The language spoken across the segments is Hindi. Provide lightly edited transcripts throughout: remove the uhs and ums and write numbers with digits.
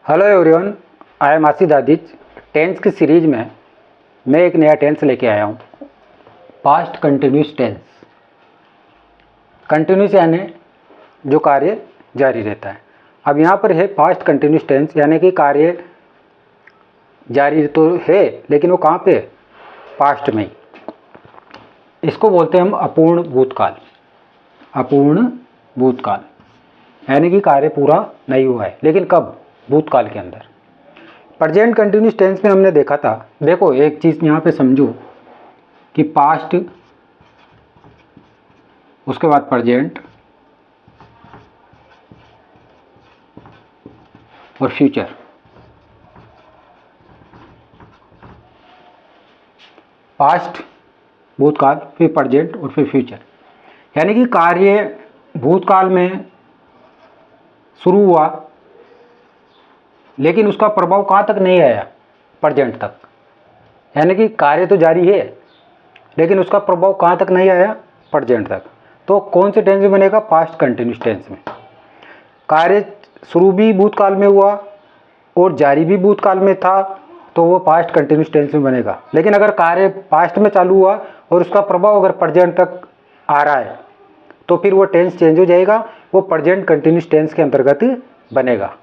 हेलो एवरीवन, आई एम आसिद आदिज। टेंस की सीरीज में मैं एक नया टेंस लेके आया हूँ, पास्ट कंटिन्यूस टेंस। कंटिन्यूस यानी जो कार्य जारी रहता है। अब यहाँ पर है पास्ट कंटिन्यूस टेंस, यानी कि कार्य जारी तो है लेकिन वो कहाँ पे, पास्ट में। इसको बोलते हैं हम अपूर्ण भूतकाल। अपूर्ण भूतकाल यानी कि कार्य पूरा नहीं हुआ है, लेकिन कब, भूतकाल के अंदर। प्रेजेंट कंटिन्यूस टेंस में हमने देखा था, देखो एक चीज़ यहाँ पे समझो कि पास्ट, उसके बाद प्रेजेंट और फ्यूचर। पास्ट, भूतकाल, फिर प्रेजेंट और फिर फ्यूचर। यानी कि कार्य भूतकाल में शुरू हुआ लेकिन उसका प्रभाव कहाँ तक नहीं आया, प्रेजेंट तक। यानी कि कार्य तो जारी है लेकिन उसका प्रभाव कहाँ तक नहीं आया, प्रेजेंट तक। तो कौन से टेंस में बनेगा, पास्ट कंटिन्यूस टेंस में। कार्य शुरू भी भूतकाल में हुआ और जारी भी भूतकाल में था तो वो पास्ट कंटिन्यूस टेंस में बनेगा। लेकिन अगर कार्य पास्ट में चालू हुआ और उसका प्रभाव अगर प्रेजेंट तक आ रहा है तो फिर वो टेंस चेंज हो जाएगा, वो प्रेजेंट कंटिन्यूस टेंस के अंतर्गत बनेगा।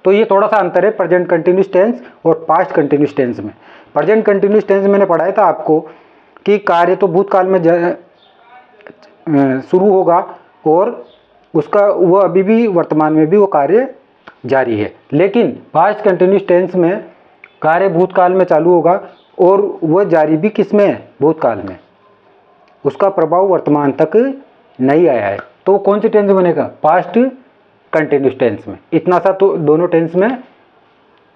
तो ये थोड़ा सा अंतर है प्रेजेंट कंटिन्यूस टेंस और पास्ट कंटिन्यूस टेंस में। प्रेजेंट कंटिन्यूस टेंस मैंने पढ़ाया था आपको कि कार्य तो भूतकाल में शुरू होगा और उसका वो अभी भी वर्तमान में भी वो कार्य जारी है। लेकिन पास्ट कंटिन्यूस टेंस में कार्य भूतकाल में चालू होगा और वह जारी भी किस में है, भूतकाल में। उसका प्रभाव वर्तमान तक नहीं आया है। तो कौन सी टेंस बनेगा, पास्ट कंटिन्यूस टेंस में। इतना सा तो दोनों टेंस में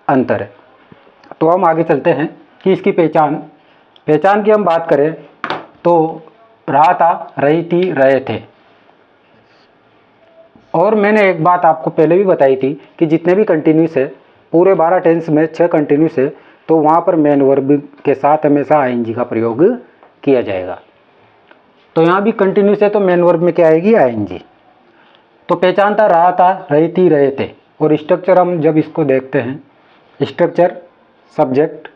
अंतर है। तो हम आगे चलते हैं कि इसकी पहचान की हम बात करें तो रहा था, रही थी, रहे थे। और मैंने एक बात आपको पहले भी बताई थी कि जितने भी कंटिन्यूस है, पूरे 12 टेंस में 6 कंटिन्यूस है, तो वहाँ पर मेन वर्ब के साथ हमेशा आईएनजी का प्रयोग किया जाएगा। तो यहाँ भी कंटिन्यूस है तो मेन वर्ब में क्या आएगी, आईएनजी। तो पहचान था, रहा था, रही थी, रहे थे। और स्ट्रक्चर हम जब इसको देखते हैं, स्ट्रक्चर सब्जेक्ट,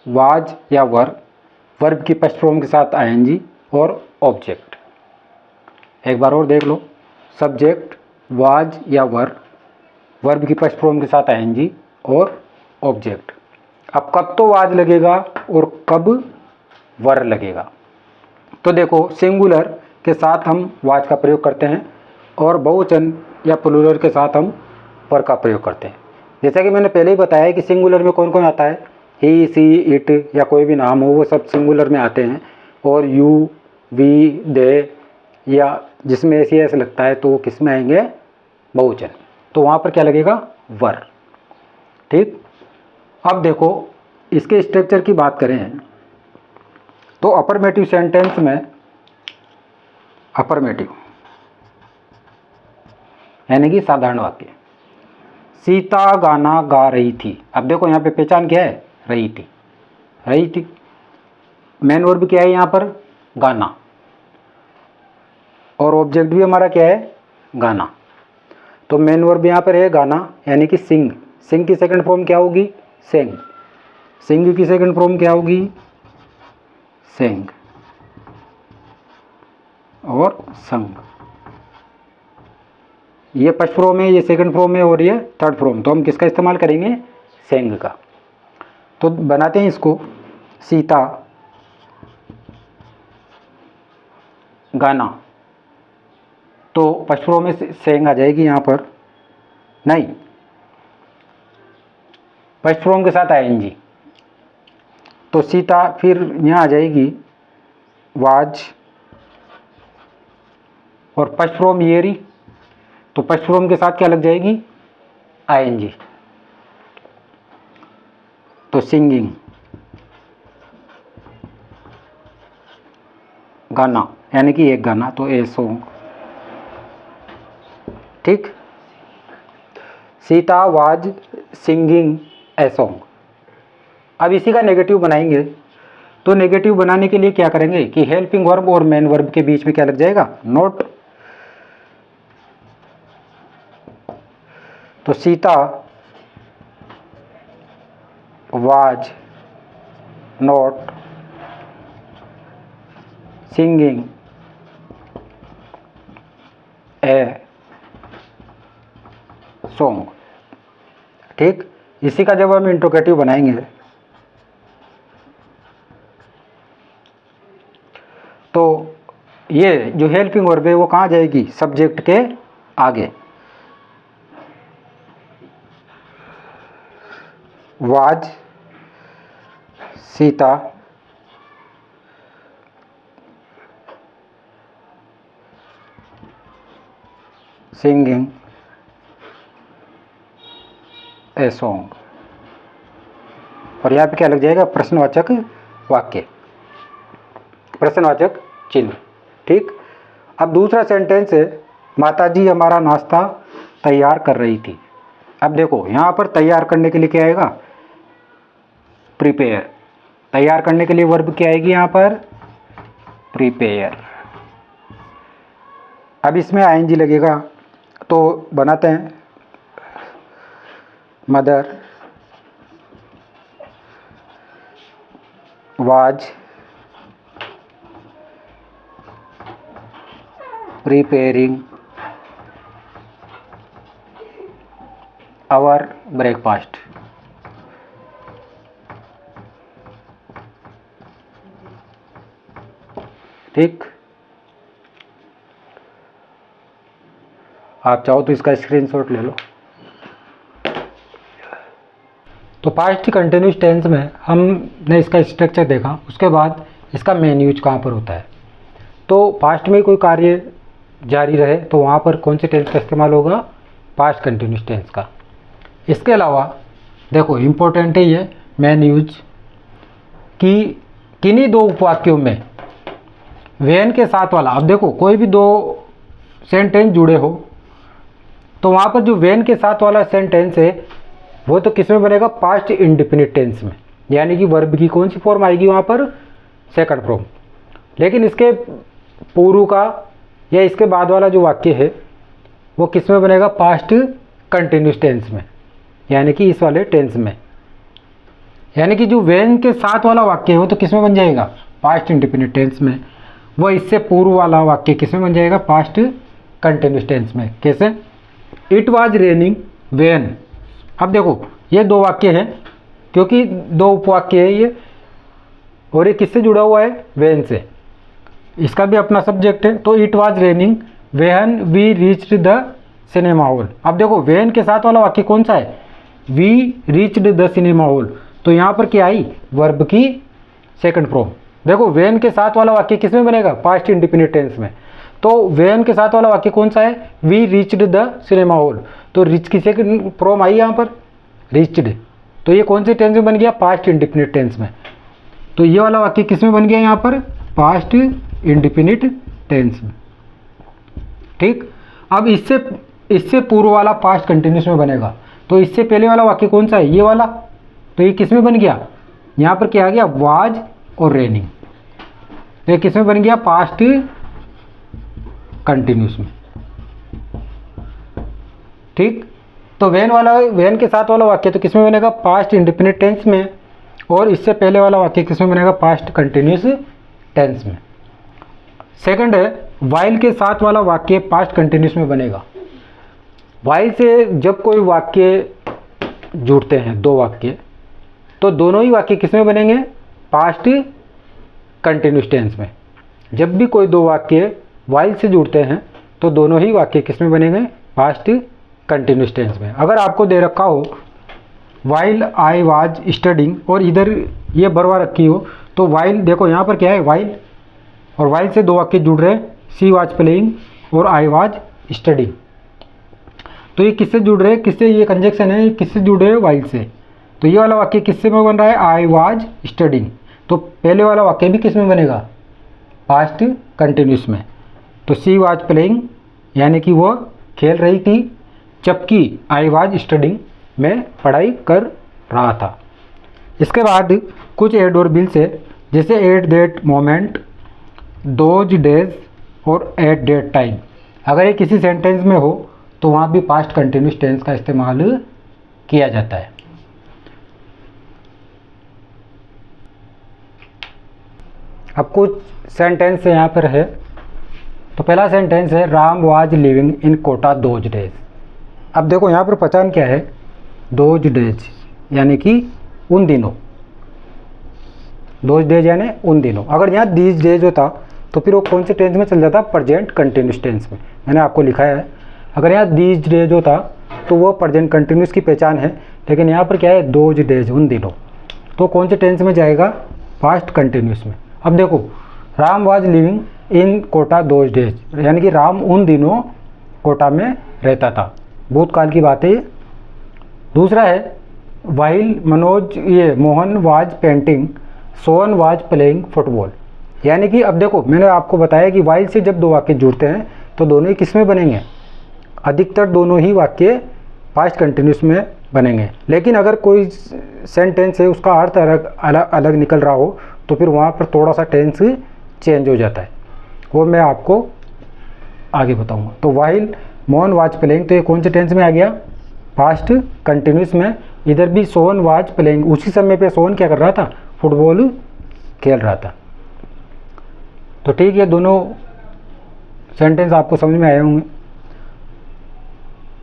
वाज या वर्ब की फर्स्ट फॉर्म के साथ आईएनजी और ऑब्जेक्ट। एक बार और देख लो, सब्जेक्ट, वाज या वर्ब की फर्स्ट फॉर्म के साथ आईएनजी और ऑब्जेक्ट। अब कब तो वाज लगेगा और कब वर लगेगा। तो देखो सिंगुलर के साथ हम वाज का प्रयोग करते हैं और बहुवचन या प्लूरल के साथ हम वर का प्रयोग करते हैं। जैसा कि मैंने पहले ही बताया कि सिंगुलर में कौन कौन आता है, ही, सी, इट या कोई भी नाम हो वो सब सिंगुलर में आते हैं। और यू, वी, दे या जिसमें ऐसी ऐसे लगता है तो वो किस में आएंगे, बहुवचन। तो वहाँ पर क्या लगेगा, वर। ठीक। अब देखो इसके स्ट्रक्चर की बात करें तो अफर्मेटिव सेंटेंस में, अफर्मेटिव यानी कि साधारण वाक्य, सीता गाना गा रही थी। अब देखो यहाँ पे पहचान क्या है, रही थी। रही थी, मेन वर्ब क्या है यहाँ पर, गाना, और ऑब्जेक्ट भी हमारा क्या है, गाना। तो मेन वर्ब यहाँ पर है गाना यानी कि सिंग। सिंग की सेकंड फॉर्म क्या होगी, सेंग। सिंग की सेकंड फॉर्म क्या होगी, सेंग और संग। ये फर्स्ट फॉर्म है, ये सेकंड फॉर्म है और ये थर्ड फॉर्म। तो हम किसका इस्तेमाल करेंगे, सेंग का। तो बनाते हैं इसको, सीता गाना। तो फर्स्ट फॉर्म में सेंग आ जाएगी यहाँ पर, नहीं, फर्स्ट फॉर्म के साथ आईएनजी। तो सीता फिर यहाँ आ जाएगी वाज और फर्स्ट फॉर्म ये रही, तो फर्स्ट फॉर्म के साथ क्या लग जाएगी, आईएनजी। तो सिंगिंग, गाना यानी कि एक गाना, तो ए सॉन्ग। ठीक, Sita was singing a song. अब इसी का नेगेटिव बनाएंगे। तो नेगेटिव बनाने के लिए क्या करेंगे कि हेल्पिंग वर्ब और मेन वर्ब के बीच में क्या लग जाएगा, नॉट। तो Sita was not singing a song. ठीक, इसी का जब हम इंट्रोगेटिव बनाएंगे तो ये जो हेल्पिंग वर्ब है वो कहाँ जाएगी, सब्जेक्ट के आगे। Was Sita singing a song, और यहाँ पे क्या लग जाएगा, प्रश्नवाचक वाक्य, प्रश्नवाचक चिन्ह। ठीक, अब दूसरा सेंटेंस है, माताजी हमारा नाश्ता तैयार कर रही थी। अब देखो यहाँ पर तैयार करने के लिए क्या आएगा, प्रिपेयर। तैयार करने के लिए वर्ब क्या आएगी यहाँ पर, प्रिपेयर। अब इसमें आईएनजी लगेगा, तो बनाते हैं, mother was preparing our breakfast. ठीक, आप चाहो तो इसका स्क्रीनशॉट ले लो। तो पास्ट कंटिन्यूस टेंस में हमने इसका स्ट्रक्चर देखा, उसके बाद इसका मेन यूज कहाँ पर होता है। तो पास्ट में कोई कार्य जारी रहे तो वहाँ पर कौन से टेंस का इस्तेमाल होगा, पास्ट कंटिन्यूस टेंस का। इसके अलावा देखो इम्पोर्टेंट है ये मेन यूज कि किन्हीं दो उपवाक्यों में वेन के साथ वाला, अब देखो कोई भी दो सेंटेंस जुड़े हो तो वहाँ पर जो वेन के साथ वाला सेंटेंस है वो तो किस में बनेगा, पास्ट इंडिफिनिट टेंस में, यानी कि वर्ब की कौन सी फॉर्म आएगी वहाँ पर, सेकंड फॉर्म। लेकिन इसके पूर्व का या इसके बाद वाला जो वाक्य है वो किस में बनेगा, पास्ट कंटिन्यूस टेंस में, यानी कि इस वाले टेंस में। यानी कि जो वेन के साथ वाला वाक्य है वो तो किस में बन जाएगा, पास्ट इंडिफिनिट टेंस में। वो इससे पूर्व वाला वाक्य किस में बन जाएगा, पास्ट कंटिन्यूस टेंस में। कैसे, इट वाज रेनिंग वेन। अब देखो ये दो वाक्य हैं, क्योंकि दो उपवाक्य है ये, और ये किससे जुड़ा हुआ है, वेन से। इसका भी अपना सब्जेक्ट है, तो it was raining when we reached the cinema hall. अब देखो वेन के साथ वाला वाक्य कौन सा है, we reached the cinema hall, तो यहाँ पर क्या आई, वर्ब की सेकंड फॉर्म। देखो वेन के साथ वाला वाक्य किस में बनेगा, पास्ट इंडिफिनिट टेंस में। तो वेन के साथ वाला वाक्य कौन सा है, we reached the cinema hall, तो रिच की सेकंड फॉर्म आई यहाँ पर, रीच्ड। तो ये कौन से टेंस में बन गया, पास्ट इंडिफिनिट टेंस में। तो ये वाला वाक्य किस में बन गया यहाँ पर, पास्ट इंडिफिनिट टेंस में। ठीक, अब इससे पूर्व वाला पास्ट कंटिन्यूस में बनेगा, तो इससे पहले वाला वाक्य कौन सा है, ये वाला, तो ये किस में बन गया, यहाँ पर क्या आ गया, वाज और रेनिंग, तो ये किस में बन गया, पास्ट कंटिन्यूस में। ठीक, तो वेन के साथ वाला वाक्य तो किस में बनेगा, पास्ट इंडिफिनिट टेंस में, और इससे पहले वाला वाक्य किस में बनेगा, पास्ट कंटिन्यूस टेंस में। सेकंड है, वाइल के साथ वाला वाक्य पास्ट कंटिन्यूस में बनेगा। वाइल से जब कोई वाक्य जुड़ते हैं, दो वाक्य, तो दोनों ही वाक्य किस में बनेंगे, पास्ट कंटिन्यूस टेंस में। जब भी कोई दो वाक्य वाइल से जुड़ते हैं तो दोनों ही वाक्य किस में बनेंगे, पास्ट कंटिन्यूस टेंस में। अगर आपको दे रखा हो वाइल आई वाज स्टडिंग और इधर ये बरवा रखी हो, तो वाइल देखो यहाँ पर क्या है, वाइल, और वाइल से दो वाक्य जुड़ रहे हैं, सी वाज प्लेइंग और आई वाज स्टडिंग। तो ये किससे जुड़ रहे हैं, किससे, ये कंजक्शन है, किससे जुड़ रहे हैं, वाइल से। तो ये वाला वाक्य किससे में बन रहा है, आई वाज स्टडिंग, तो पहले वाला वाक्य भी किस में बनेगा, पास्ट कंटिन्यूस में। तो सी वाज प्लेइंग यानी कि वो खेल रही थी, जबकि आई वाज स्टडिंग में पढ़ाई कर रहा था। इसके बाद कुछ एड और बिल्स है, जैसे at that moment, those days और एट दैट टाइम। अगर ये किसी सेंटेंस में हो तो वहाँ भी पास्ट कंटिन्यूस टेंस का इस्तेमाल किया जाता है। अब कुछ सेंटेंस यहाँ पर है। तो पहला सेंटेंस है Ram was living in Kota those days. अब देखो यहाँ पर पहचान क्या है, दोज डेज यानी कि उन दिनों, दोज डेज यानी उन दिनों। अगर यहाँ दीज डेज होता तो फिर वो कौन से टेंस में चल जाता, प्रेजेंट कंटिन्यूस टेंस में। मैंने आपको लिखा है अगर यहाँ दीज डेज होता तो वो प्रेजेंट कंटिन्यूस की पहचान है, लेकिन यहाँ पर क्या है, दोज डेज उन दिनों, तो कौन से टेंस में जाएगा, पास्ट कंटिन्यूस में। अब देखो Ram was living in Kota those days यानी कि राम उन दिनों कोटा में रहता था, भूतकाल की बात है ये। दूसरा है वाइल मनोज ये Mohan was painting Sohan was playing football. यानी कि अब देखो मैंने आपको बताया कि वाइल से जब दो वाक्य जुड़ते हैं तो दोनों ही किस में बनेंगे, अधिकतर दोनों ही वाक्य पास्ट कंटिन्यूस में बनेंगे। लेकिन अगर कोई सेंटेंस है उसका अर्थ अलग निकल रहा हो तो फिर वहाँ पर थोड़ा सा टेंस चेंज हो जाता है, वो मैं आपको आगे बताऊंगा। तो वाइल मोहन वाज प्लेइंग, तो ये कौन से टेंस में आ गया, पास्ट कंटिन्यूस में। इधर भी सोहन वाज प्लेइंग, उसी समय पे सोहन क्या कर रहा था, फुटबॉल खेल रहा था। तो ठीक है, दोनों सेंटेंस आपको समझ में आए होंगे।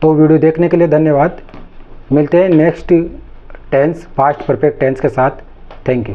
तो वीडियो देखने के लिए धन्यवाद। मिलते हैं next tense past perfect tense के साथ। Thank you.